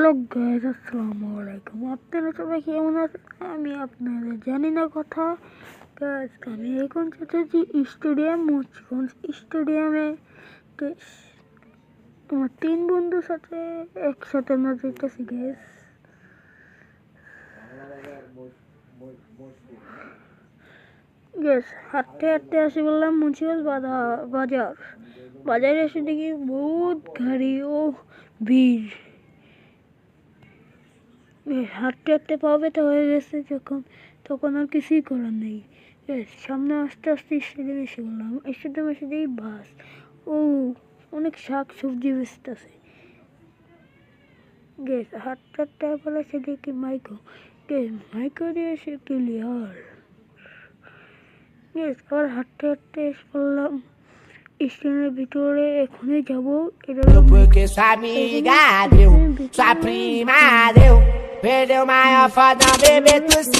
Hello guys, আসসালামু আলাইকুম। আপনারা সবাই কেমন আছেন? আমি আপনাদের জানি না কথা গাইস। আমি এখন যাচ্ছি স্টেডিয়াম, মুন্সিগঞ্জ স্টেডিয়ামে। আমার 3 বন্ধুর সাথে একসাথে আমরা যেতেছি গাইস। হাঁটতে হাঁটতে আসি বললাম মুন্সিগঞ্জ বাজার। বাজারে এসে দেখি বহুত গাড়ি ও ভিড়। হাঁটতে হাঁটতে পা ব্যথা হয়ে গেছে তখন আর কিছুই করার নেই। সামনে আস্তে আস্তে স্টেডিয়ামে এসে বললাম, স্টেডিয়ামে এসে দেখি বাস ও অনেক শাক সবজি বেচতেছে। হাঁটতে হাঁটতে বলে সে দেখি মাইকো দিয়ে সে ক্লিয়ার। আবার হাঁটতে হাঁটতে এসে বললাম স্টেডিয়ামের ভিতরে এখনই যাবো। Porque sua amiga deu, sua prima deu, perdeu maior foda, bebê, tu se